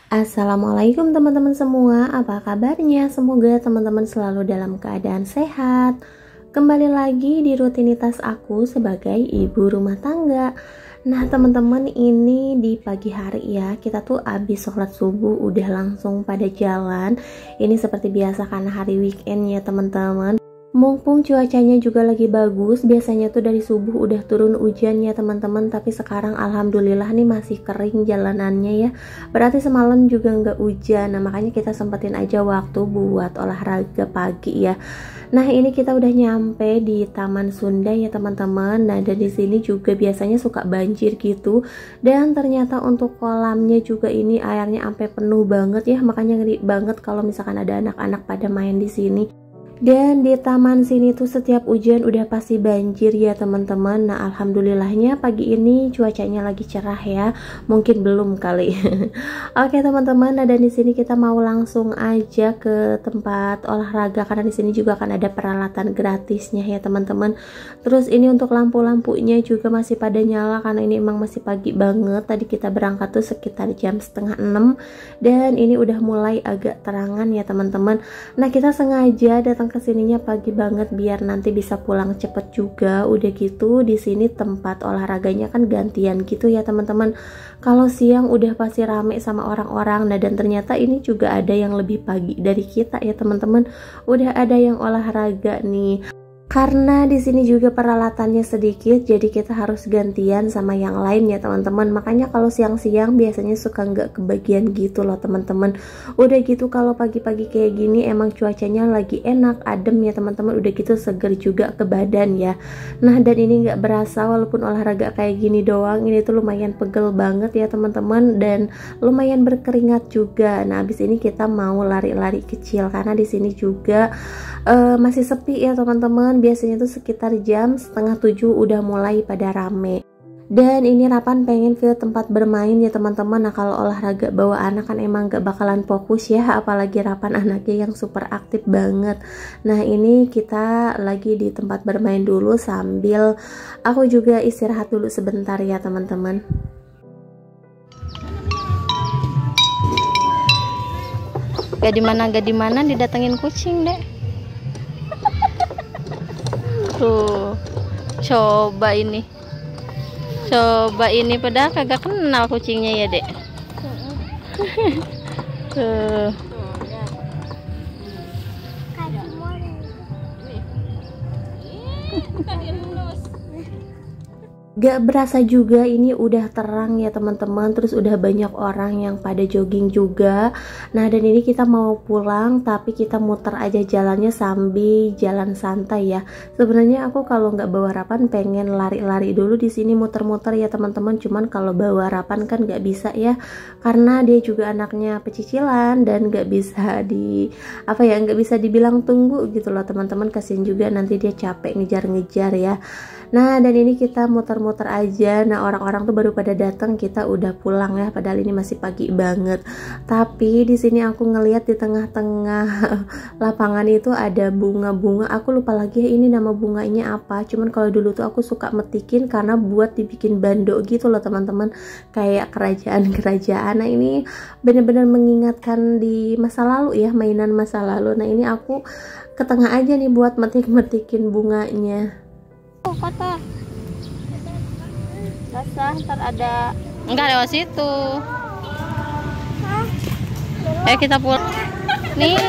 Assalamualaikum teman-teman semua, apa kabarnya? Semoga teman-teman selalu dalam keadaan sehat. Kembali lagi di rutinitas aku sebagai ibu rumah tangga. Nah teman-teman, ini di pagi hari ya, kita tuh abis sholat subuh udah langsung pada jalan. Ini seperti biasa karena hari weekend ya teman-teman. Mumpung cuacanya juga lagi bagus, biasanya tuh dari subuh udah turun hujan ya teman-teman, tapi sekarang alhamdulillah nih masih kering jalanannya ya. Berarti semalam juga nggak hujan, nah makanya kita sempetin aja waktu buat olahraga pagi ya. Nah ini kita udah nyampe di Taman Sunda ya teman-teman. Nah dan di sini juga biasanya suka banjir gitu, dan ternyata untuk kolamnya juga ini airnya sampai penuh banget ya, makanya ngeri banget kalau misalkan ada anak-anak pada main di sini. Dan di taman sini tuh setiap hujan udah pasti banjir ya teman-teman. Nah alhamdulillahnya pagi ini cuacanya lagi cerah ya. Mungkin belum kali. Oke teman-teman, nah dan di sini kita mau langsung aja ke tempat olahraga karena di sini juga akan ada peralatan gratisnya ya teman-teman. Terus ini untuk lampu-lampunya juga masih pada nyala karena ini emang masih pagi banget. Tadi kita berangkat tuh sekitar jam setengah 6 dan ini udah mulai agak terangan ya teman-teman. Nah kita sengaja datang kesininya pagi banget biar nanti bisa pulang cepet juga. Udah gitu di sini tempat olahraganya kan gantian gitu ya teman-teman. Kalau siang udah pasti rame sama orang-orang. Nah dan ternyata ini juga ada yang lebih pagi dari kita ya teman-teman. Udah ada yang olahraga nih. Karena di sini juga peralatannya sedikit, jadi kita harus gantian sama yang lain ya teman-teman. Makanya kalau siang-siang biasanya suka nggak kebagian gitu loh teman-teman. Udah gitu kalau pagi-pagi kayak gini emang cuacanya lagi enak, adem ya teman-teman. Udah gitu seger juga ke badan ya. Nah dan ini nggak berasa walaupun olahraga kayak gini doang, ini tuh lumayan pegel banget ya teman-teman dan lumayan berkeringat juga. Nah abis ini kita mau lari-lari kecil karena di sini juga masih sepi ya teman-teman. Biasanya tuh sekitar jam setengah 7 udah mulai pada rame. Dan ini Rapan pengen ke tempat bermain ya teman-teman. Nah kalau olahraga bawa anak kan emang gak bakalan fokus ya, apalagi Rapan anaknya yang super aktif banget. Nah ini kita lagi di tempat bermain dulu sambil aku juga istirahat dulu sebentar ya teman-teman. Gak di mana didatengin kucing deh. Tuh, coba ini padahal kagak kenal kucingnya ya dek. Tuh. Gak berasa juga ini udah terang ya teman-teman. Terus udah banyak orang yang pada jogging juga. Nah dan ini kita mau pulang tapi kita muter aja jalannya sambil jalan santai ya. Sebenarnya aku kalau nggak bawa Rapan pengen lari-lari dulu di sini muter-muter ya teman-teman. Cuman kalau bawa Rapan kan nggak bisa ya, karena dia juga anaknya pecicilan dan nggak bisa nggak bisa dibilang tunggu gitu loh teman-teman. Kasian juga nanti dia capek ngejar-ngejar ya. Nah dan ini kita muter-muter aja. Nah orang-orang tuh baru pada datang, kita udah pulang ya, padahal ini masih pagi banget. Tapi di sini aku ngeliat di tengah-tengah lapangan itu ada bunga-bunga. Aku lupa lagi ya ini nama bunganya apa. Cuman kalau dulu tuh aku suka metikin karena buat dibikin bando gitu loh teman-teman, kayak kerajaan-kerajaan. Nah ini bener-bener mengingatkan di masa lalu ya, mainan masa lalu. Nah ini aku ke tengah aja nih buat metik-metikin bunganya. Kotor. Basah, ntar ada. Enggak lewat situ. Ayo kita pulang. Nih,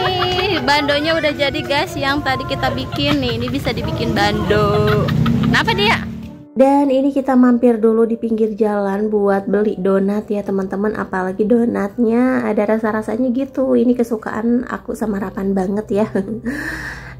bandonya udah jadi guys, yang tadi kita bikin nih. Ini bisa dibikin bando. Kenapa dia? Dan ini kita mampir dulu di pinggir jalan buat beli donat ya teman-teman. Apalagi donatnya ada rasa-rasanya gitu. Ini kesukaan aku sama Rapan banget ya.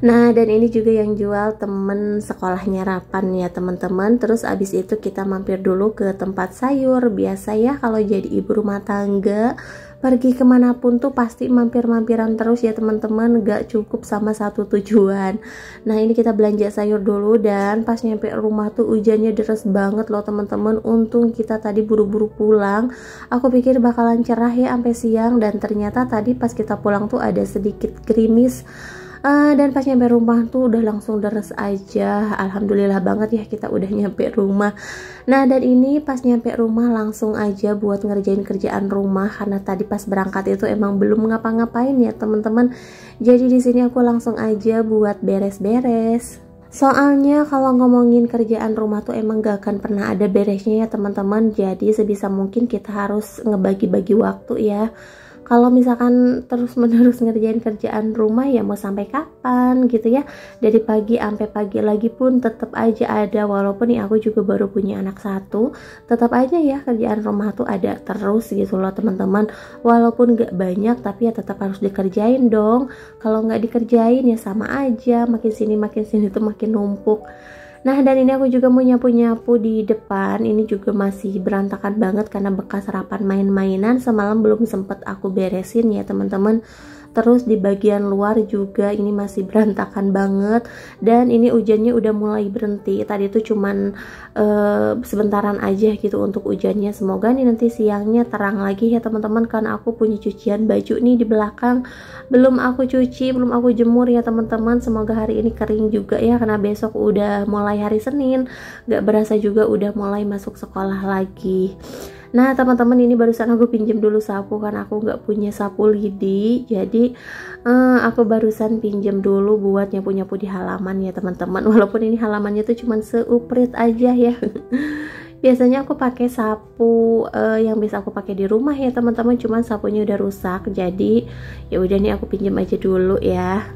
Nah dan ini juga yang jual temen sekolahnya Rapan ya teman-teman. Terus abis itu kita mampir dulu ke tempat sayur. Biasa ya kalau jadi ibu rumah tangga pergi kemanapun tuh pasti mampir-mampiran terus ya teman-teman, gak cukup sama satu tujuan. Nah ini kita belanja sayur dulu dan pas nyampe rumah tuh hujannya deras banget loh teman-teman. Untung kita tadi buru-buru pulang, aku pikir bakalan cerah ya sampai siang, dan ternyata tadi pas kita pulang tuh ada sedikit gerimis Dan pas nyampe rumah tuh udah langsung deres aja. Alhamdulillah banget ya kita udah nyampe rumah. Nah, dan ini pas nyampe rumah langsung aja buat ngerjain kerjaan rumah, karena tadi pas berangkat itu emang belum ngapa-ngapain ya teman-teman. Jadi di sini aku langsung aja buat beres-beres. Soalnya kalau ngomongin kerjaan rumah tuh emang gak akan pernah ada beresnya ya teman-teman. Jadi sebisa mungkin kita harus ngebagi-bagi waktu ya. Kalau misalkan terus-menerus ngerjain kerjaan rumah ya mau sampai kapan gitu ya. Dari pagi sampai pagi lagi pun tetap aja ada. Walaupun nih aku juga baru punya anak satu, tetap aja ya kerjaan rumah tuh ada terus gitu loh teman-teman. Walaupun gak banyak tapi ya tetap harus dikerjain dong. Kalau nggak dikerjain ya sama aja, makin sini tuh makin numpuk. Nah, dan ini aku juga mau nyapu-nyapu di depan. Ini juga masih berantakan banget karena bekas serapan main-mainan. Semalam belum sempet aku beresin ya teman-teman. Terus di bagian luar juga ini masih berantakan banget. Dan ini hujannya udah mulai berhenti. Tadi tuh cuman sebentaran aja gitu untuk hujannya. Semoga nih nanti siangnya terang lagi ya teman-teman. Karena aku punya cucian baju nih di belakang, belum aku cuci, belum aku jemur ya teman-teman. Semoga hari ini kering juga ya, karena besok udah mulai hari Senin. Gak berasa juga udah mulai masuk sekolah lagi. Nah teman-teman, ini barusan aku pinjam dulu sapu karena aku nggak punya sapu lidi. Jadi aku barusan pinjam dulu buat nyapu-nyapu di halaman ya teman-teman. Walaupun ini halamannya tuh cuman seuprit aja ya. Biasanya aku pakai sapu yang bisa aku pakai di rumah ya teman-teman. Cuman sapunya udah rusak. Jadi ya udah nih aku pinjam aja dulu ya.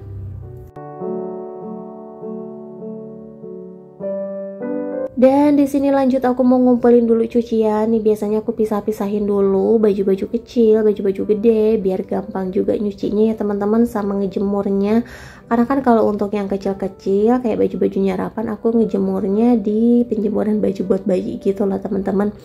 Dan di sini lanjut aku mau ngumpulin dulu cucian. Nih biasanya aku pisah-pisahin dulu baju-baju kecil, baju-baju gede biar gampang juga nyucinya ya teman-teman, sama ngejemurnya. Karena kan kalau untuk yang kecil-kecil kayak baju-baju nyarapan, aku ngejemurnya di penjemuran baju buat bayi gitu loh teman-teman.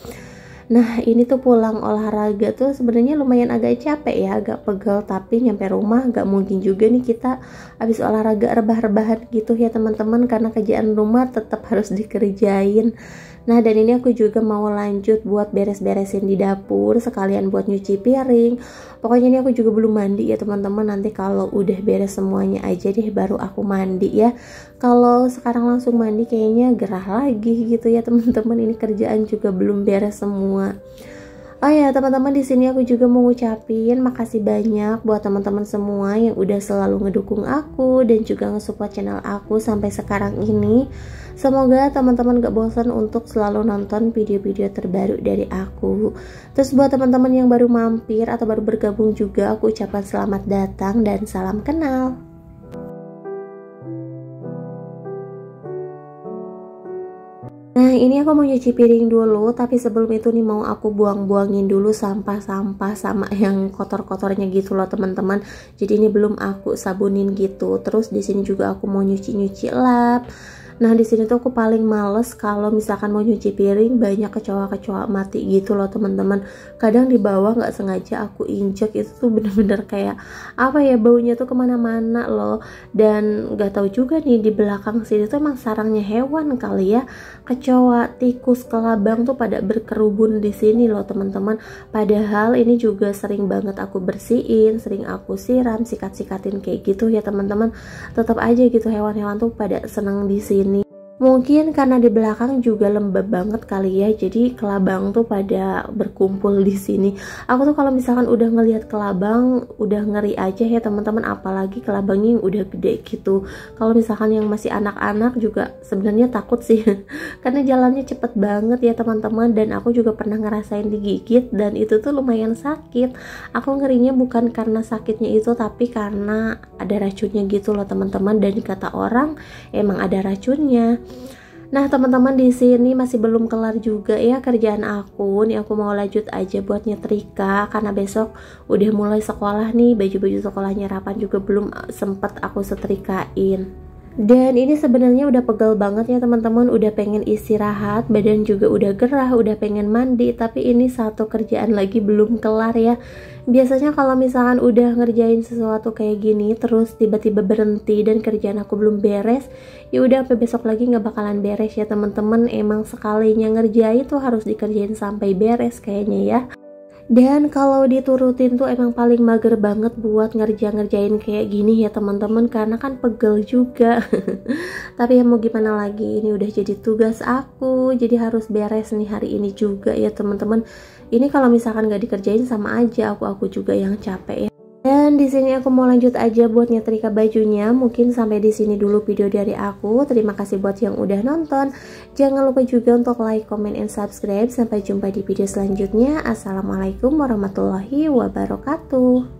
Nah ini tuh pulang olahraga tuh sebenarnya lumayan agak capek ya, agak pegel, tapi nyampe rumah gak mungkin juga nih kita habis olahraga rebah-rebahan gitu ya teman-teman, karena kerjaan rumah tetap harus dikerjain. Nah dan ini aku juga mau lanjut buat beres-beresin di dapur sekalian buat nyuci piring. Pokoknya ini aku juga belum mandi ya teman-teman. Nanti kalau udah beres semuanya aja deh baru aku mandi ya. Kalau sekarang langsung mandi kayaknya gerah lagi gitu ya teman-teman. Ini kerjaan juga belum beres semua. Oh ya teman-teman, di sini aku juga mau ngucapin makasih banyak buat teman-teman semua yang udah selalu ngedukung aku dan juga nge-support channel aku sampai sekarang ini. Semoga teman-teman gak bosan untuk selalu nonton video-video terbaru dari aku. Terus buat teman-teman yang baru mampir atau baru bergabung juga, aku ucapkan selamat datang dan salam kenal. Nah ini aku mau nyuci piring dulu, tapi sebelum itu nih mau aku buang-buangin dulu sampah-sampah sama yang kotor-kotornya gitu loh teman-teman. Jadi ini belum aku sabunin gitu. Terus di sini juga aku mau nyuci-nyuci lap. Nah di sini tuh aku paling males kalau misalkan mau nyuci piring banyak kecoa-kecoa mati gitu loh teman-teman. Kadang di bawah nggak sengaja aku injek, itu tuh bener-bener kayak apa ya, baunya tuh kemana-mana loh. Dan nggak tahu juga nih di belakang sini tuh emang sarangnya hewan kali ya. Kecoa, tikus, kelabang tuh pada berkerubun di sini loh teman-teman. Padahal ini juga sering banget aku bersihin, sering aku siram, sikat-sikatin kayak gitu ya teman-teman. Tetap aja gitu hewan-hewan tuh pada seneng di sini. Mungkin karena di belakang juga lembab banget kali ya, jadi kelabang tuh pada berkumpul di sini. Aku tuh kalau misalkan udah ngelihat kelabang udah ngeri aja ya teman-teman, apalagi kelabangnya yang udah gede gitu. Kalau misalkan yang masih anak-anak juga sebenarnya takut sih, karena jalannya cepet banget ya teman-teman. Dan aku juga pernah ngerasain digigit dan itu tuh lumayan sakit. Aku ngerinya bukan karena sakitnya itu, tapi karena ada racunnya gitu loh teman-teman. Dan kata orang emang ada racunnya. Nah teman-teman, di sini masih belum kelar juga ya kerjaan aku. Nih aku mau lanjut aja buat nyetrika karena besok udah mulai sekolah nih. Baju-baju sekolahnya Rapan juga belum sempet aku setrikain. Dan ini sebenarnya udah pegel banget ya teman-teman, udah pengen istirahat, badan juga udah gerah, udah pengen mandi, tapi ini satu kerjaan lagi belum kelar ya. Biasanya kalau misalkan udah ngerjain sesuatu kayak gini terus tiba-tiba berhenti dan kerjaan aku belum beres, ya udah sampai besok lagi nggak bakalan beres ya teman-teman. Emang sekalinya ngerjain tuh harus dikerjain sampai beres kayaknya ya. Dan kalau diturutin tuh emang paling mager banget buat ngerjain kayak gini ya teman-teman, karena kan pegel juga. Tapi ya mau gimana lagi, ini udah jadi tugas aku, jadi harus beres nih hari ini juga ya teman-teman. Ini kalau misalkan gak dikerjain sama aja aku juga yang capek ya. Dan di sini aku mau lanjut aja buat nyetrika bajunya. Mungkin sampai di sini dulu video dari aku. Terima kasih buat yang udah nonton. Jangan lupa juga untuk like, comment, and subscribe. Sampai jumpa di video selanjutnya. Assalamualaikum warahmatullahi wabarakatuh.